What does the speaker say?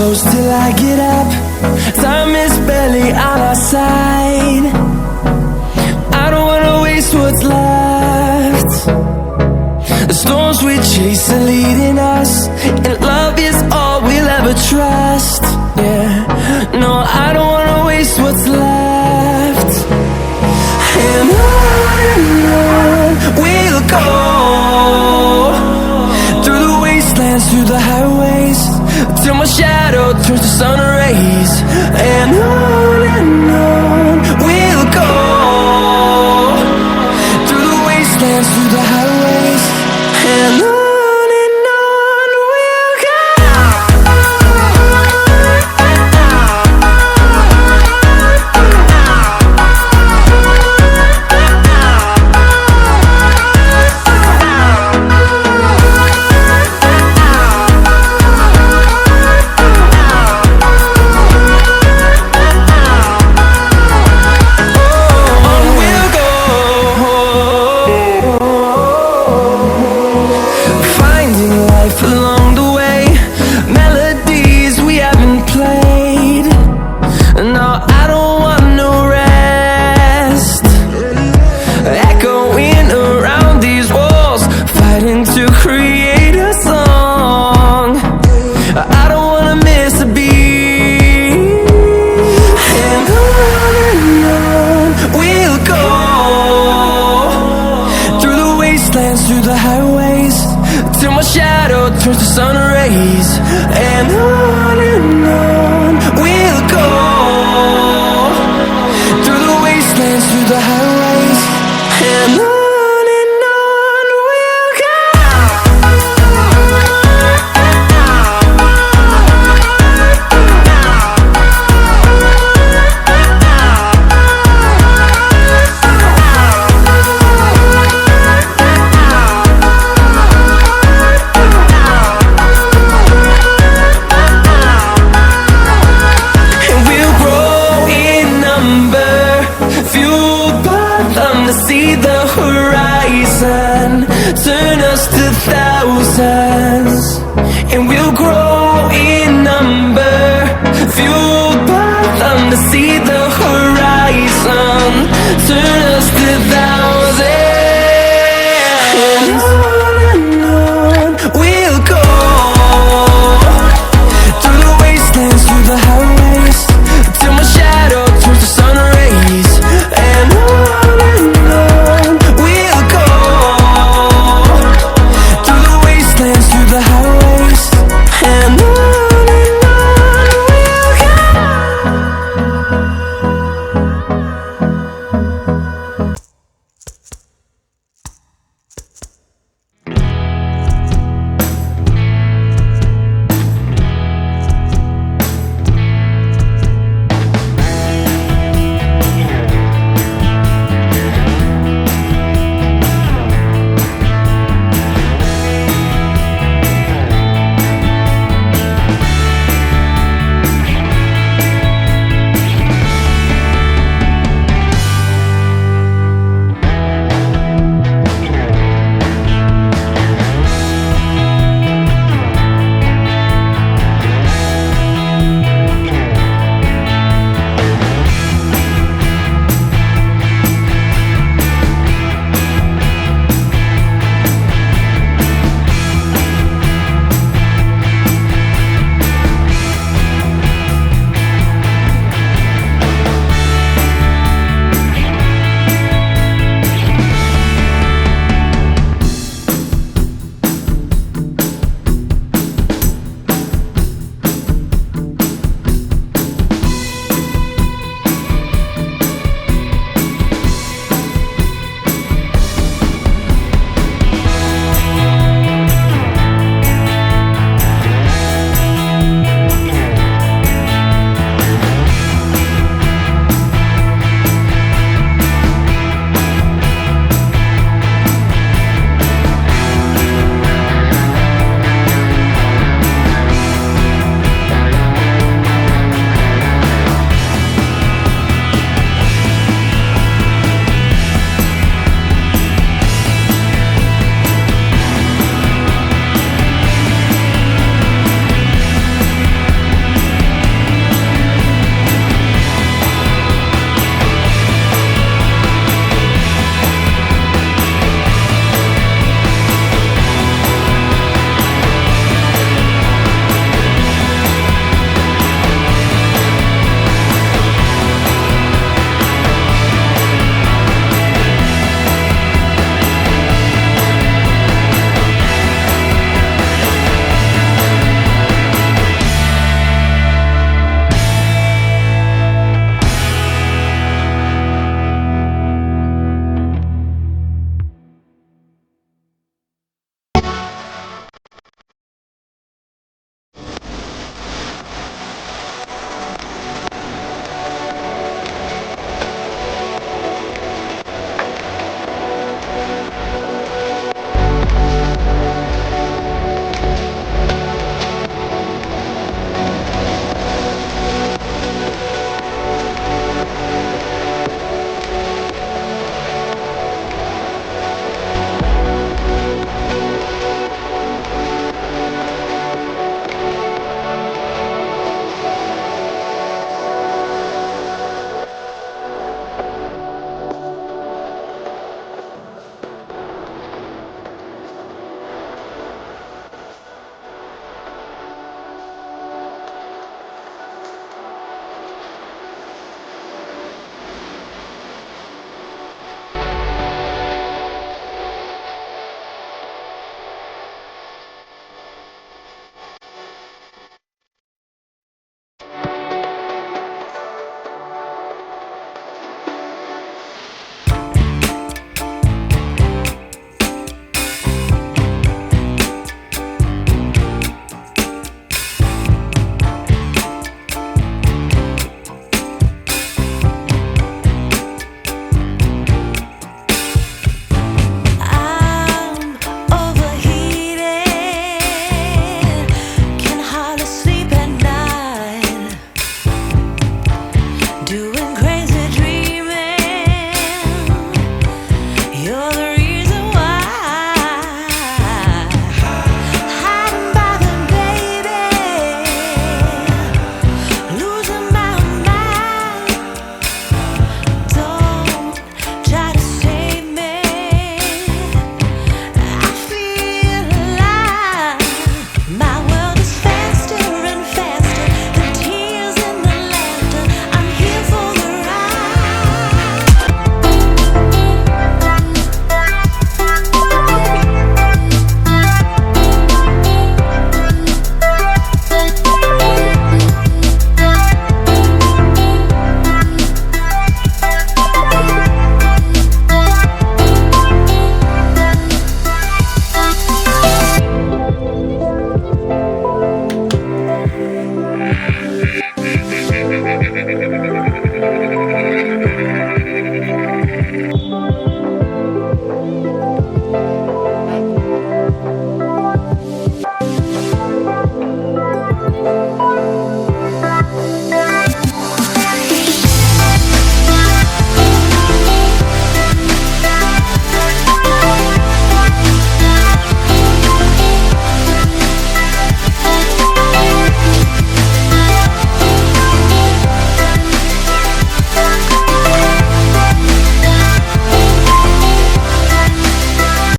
close till I get up. Time is barely on our side. I don't wanna waste what's left. The storms we chase are leading us, and love is all we'll ever trust. Yeah, no, I don't wanna waste what's left. And on we'll go, through the wastelands, through the highways, till my shadow turns to sun rays. And on we'll go, through the wastelands, through the highways, and on we'll go. Along the way, melodies we haven't played. No, I don't want no rest. Echoing around these walls, fighting to create a song. I don't wanna miss a beat. And on we'll go, through the wastelands, through the highways, till my shadow turns to sun rays. And on we'll go, through the wastelands, through the highways, and on we'll go. See the horizon, turn us to thousands, and we'll grow in number, fueled by them to see the horizon, turn